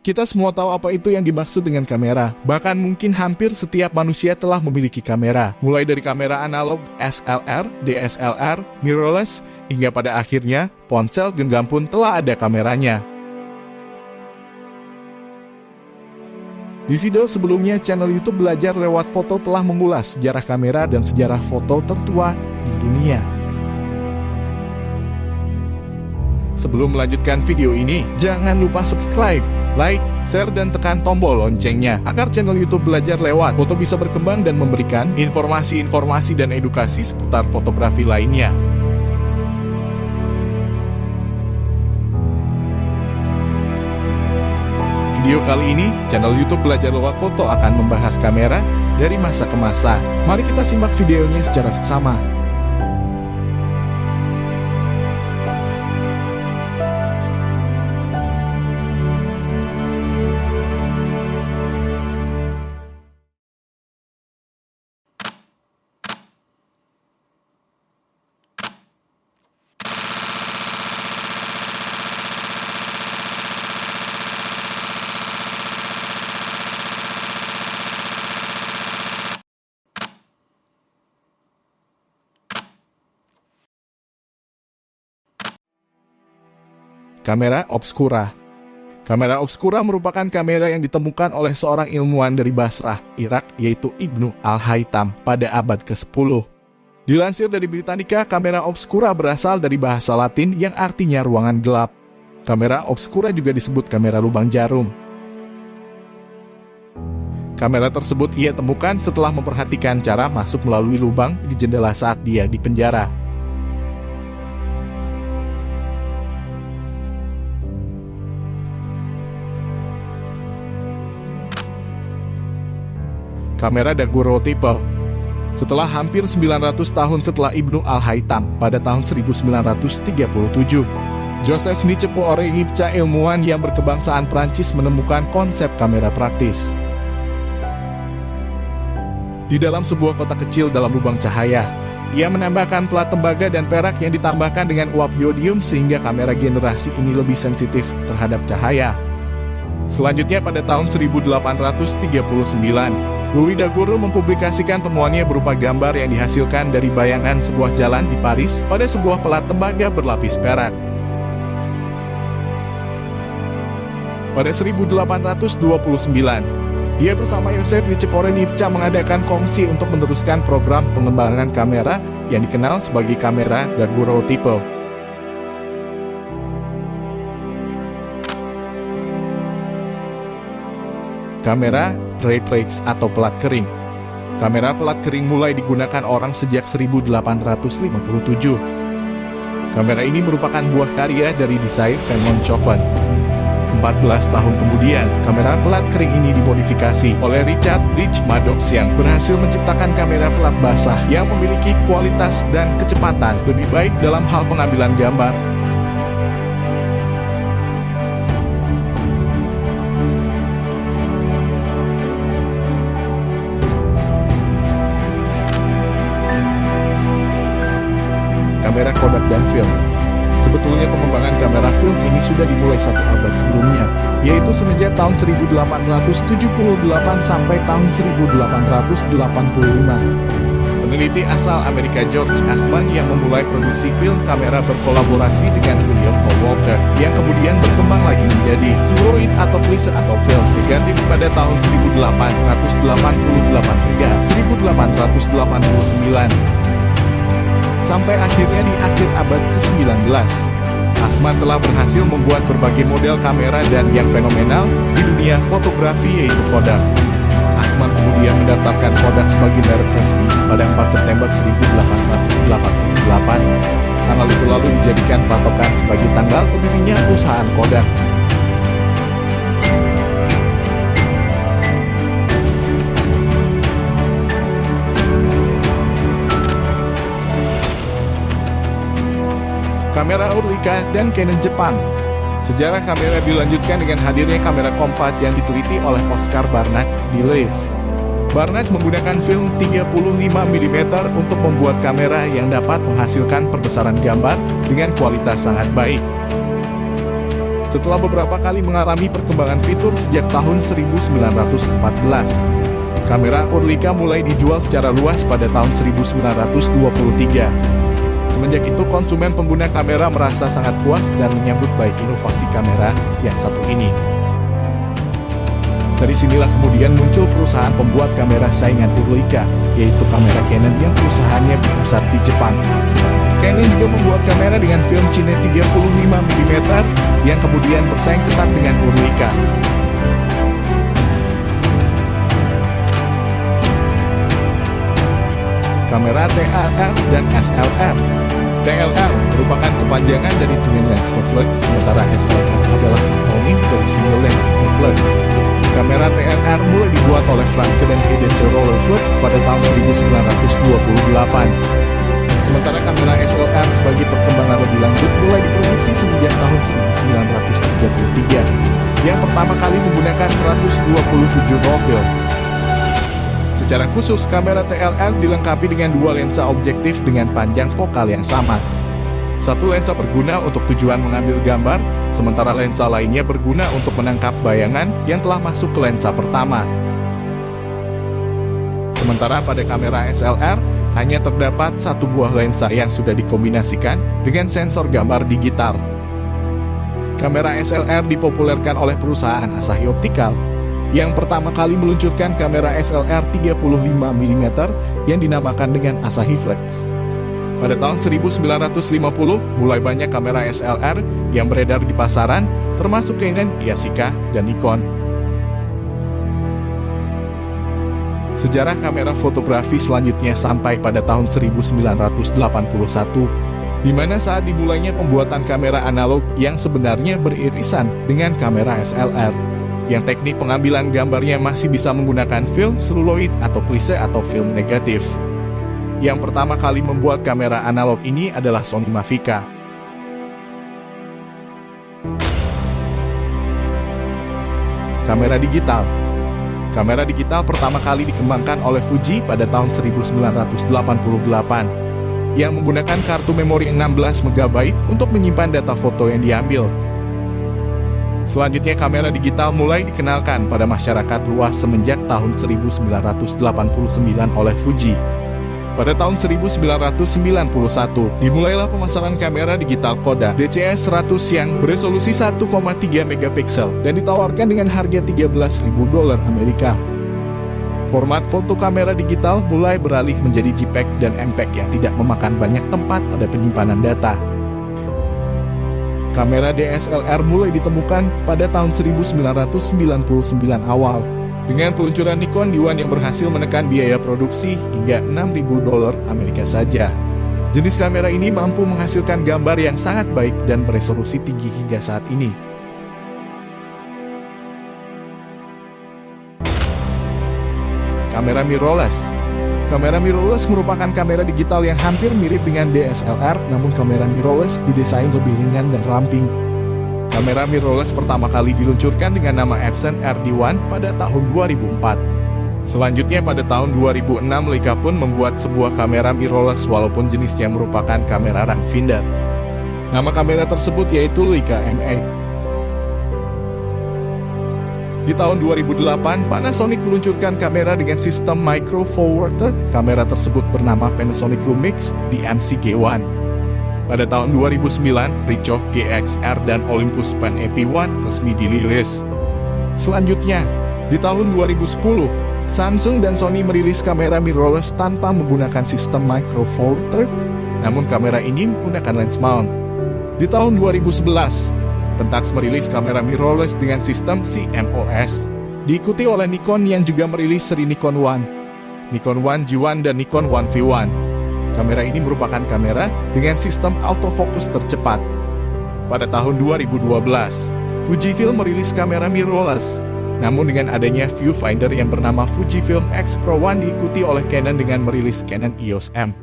Kita semua tahu apa itu yang dimaksud dengan kamera. Bahkan mungkin hampir setiap manusia telah memiliki kamera. Mulai dari kamera analog SLR, DSLR, mirrorless, hingga pada akhirnya ponsel genggam pun telah ada kameranya. Di video sebelumnya, channel YouTube Belajar Lewat Foto telah mengulas sejarah kamera dan sejarah foto tertua di dunia. Sebelum melanjutkan video ini, jangan lupa subscribe, like, share, dan tekan tombol loncengnya agar channel YouTube Belajar Lewat Foto bisa berkembang dan memberikan informasi-informasi dan edukasi seputar fotografi lainnya. Video kali ini, channel YouTube Belajar Lewat Foto akan membahas kamera dari masa ke masa. Mari kita simak videonya secara seksama. Kamera obskura. Kamera obskura merupakan kamera yang ditemukan oleh seorang ilmuwan dari Basrah, Irak, yaitu Ibnu Al-Haytham pada abad ke-10. Dilansir dari Britannica, kamera obskura berasal dari bahasa Latin yang artinya ruangan gelap. Kamera obskura juga disebut kamera lubang jarum. Kamera tersebut ia temukan setelah memperhatikan cara masuk melalui lubang di jendela saat dia di penjara. Kamera daguerreotype. Setelah hampir 900 tahun setelah Ibnu Al-Haytham pada tahun 1937, Joseph Nicepoore-Nipcha, ilmuwan yang berkebangsaan Prancis, menemukan konsep kamera praktis. Di dalam sebuah kotak kecil dalam lubang cahaya, ia menambahkan plat tembaga dan perak yang ditambahkan dengan uap yodium sehingga kamera generasi ini lebih sensitif terhadap cahaya. Selanjutnya pada tahun 1839, Louis Daguerre mempublikasikan temuannya berupa gambar yang dihasilkan dari bayangan sebuah jalan di Paris pada sebuah pelat tembaga berlapis perak. Pada 1829, dia bersama Joseph Nicepoore-Nipcha mengadakan kongsi untuk meneruskan program pengembangan kamera yang dikenal sebagai kamera daguerreotype. Kamera reflex atau pelat kering. Kamera pelat kering mulai digunakan orang sejak 1857. Kamera ini merupakan buah karya dari desain Van Monchoven. 14 tahun kemudian, kamera pelat kering ini dimodifikasi oleh Richard Rich Maddox yang berhasil menciptakan kamera pelat basah yang memiliki kualitas dan kecepatan lebih baik dalam hal pengambilan gambar. Kamera Kodak dan film. Sebetulnya pengembangan kamera film ini sudah dimulai 1 abad sebelumnya, yaitu semenjak tahun 1878 sampai tahun 1885. Peneliti asal Amerika George Eastman yang memulai produksi film kamera berkolaborasi dengan William O. Walker, yang kemudian berkembang lagi menjadi fluoroid atau plissé atau film negatif pada tahun 1888 hingga 1889. Sampai akhirnya di akhir abad ke-19, Eastman telah berhasil membuat berbagai model kamera dan yang fenomenal di dunia fotografi, yaitu Kodak. Eastman kemudian mendaftarkan Kodak sebagai merek resmi pada 4 September 1888. Tanggal itu lalu dijadikan patokan sebagai tanggal berdirinya perusahaan Kodak. Kamera Oerlikon dan Canon Jepang. Sejarah kamera dilanjutkan dengan hadirnya kamera kompat yang diteliti oleh Oscar Barnard di Les. Barnard menggunakan film 35 mm untuk membuat kamera yang dapat menghasilkan perbesaran gambar dengan kualitas sangat baik. setelah beberapa kali mengalami perkembangan fitur sejak tahun 1914. Kamera Oerlikon mulai dijual secara luas pada tahun 1923. Semenjak itu konsumen pengguna kamera merasa sangat puas dan menyambut baik inovasi kamera yang satu ini. Dari sinilah kemudian muncul perusahaan pembuat kamera saingan Oerlikon, yaitu kamera Canon yang perusahaannya berpusat di Jepang. Canon juga membuat kamera dengan film cine 35mm yang kemudian bersaing ketat dengan Oerlikon. Kamera TLR dan SLR. TLR merupakan kepanjangan dari Twin Lens Reflex, sementara SLR adalah akronim dari Single Lens Reflex. Kamera TLR mulai dibuat oleh Franke dan Hidetsuo Rolleiflex pada tahun 1928. Sementara kamera SLR sebagai perkembangan lebih lanjut mulai diproduksi semenjak tahun 1933, yang pertama kali menggunakan 127 roll film. Secara khusus, kamera TLR dilengkapi dengan dua lensa objektif dengan panjang fokal yang sama. Satu lensa berguna untuk tujuan mengambil gambar, sementara lensa lainnya berguna untuk menangkap bayangan yang telah masuk ke lensa pertama. Sementara pada kamera SLR, hanya terdapat satu buah lensa yang sudah dikombinasikan dengan sensor gambar digital. Kamera SLR dipopulerkan oleh perusahaan Asahi Optical, yang pertama kali meluncurkan kamera SLR 35mm yang dinamakan dengan Asahi Flex. Pada tahun 1950, mulai banyak kamera SLR yang beredar di pasaran, termasuk Canon, Yashica, dan Nikon. Sejarah kamera fotografi selanjutnya sampai pada tahun 1981, di mana saat dimulainya pembuatan kamera analog yang sebenarnya beririsan dengan kamera SLR. Yang teknik pengambilan gambarnya masih bisa menggunakan film seluloid atau klise atau film negatif. Yang pertama kali membuat kamera analog ini adalah Sony Mavica. Kamera digital. Kamera digital pertama kali dikembangkan oleh Fuji pada tahun 1988, yang menggunakan kartu memori 16 MB untuk menyimpan data foto yang diambil. Selanjutnya, kamera digital mulai dikenalkan pada masyarakat luas semenjak tahun 1989 oleh Fuji. Pada tahun 1991, dimulailah pemasaran kamera digital Kodak DCS-100 yang beresolusi 1,3 megapiksel dan ditawarkan dengan harga $13.000 Amerika. Format foto kamera digital mulai beralih menjadi JPEG dan MPEG yang tidak memakan banyak tempat pada penyimpanan data. Kamera DSLR mulai ditemukan pada tahun 1999 awal, dengan peluncuran Nikon D1 yang berhasil menekan biaya produksi hingga $6.000 Amerika saja. Jenis kamera ini mampu menghasilkan gambar yang sangat baik dan beresolusi tinggi hingga saat ini. Kamera mirrorless. Kamera mirrorless merupakan kamera digital yang hampir mirip dengan DSLR, namun kamera mirrorless didesain lebih ringan dan ramping. Kamera mirrorless pertama kali diluncurkan dengan nama Epson RD1 pada tahun 2004. Selanjutnya pada tahun 2006 Leica pun membuat sebuah kamera mirrorless walaupun jenisnya merupakan kamera rangefinder. Nama kamera tersebut yaitu Leica M8. Di tahun 2008, Panasonic meluncurkan kamera dengan sistem Micro Four Thirds. Kamera tersebut bernama Panasonic Lumix DMC-K1. Pada tahun 2009, Ricoh GXR dan Olympus Pen AP1 resmi dirilis. Selanjutnya, di tahun 2010, Samsung dan Sony merilis kamera mirrorless tanpa menggunakan sistem Micro Four Thirds, namun kamera ini menggunakan lens mount. Di tahun 2011, Pentax merilis kamera mirrorless dengan sistem CMOS, diikuti oleh Nikon yang juga merilis seri Nikon One, Nikon One G1 dan Nikon One V1. Kamera ini merupakan kamera dengan sistem autofocus tercepat. Pada tahun 2012, Fujifilm merilis kamera mirrorless, namun dengan adanya viewfinder yang bernama Fujifilm X Pro One diikuti oleh Canon dengan merilis Canon EOS M.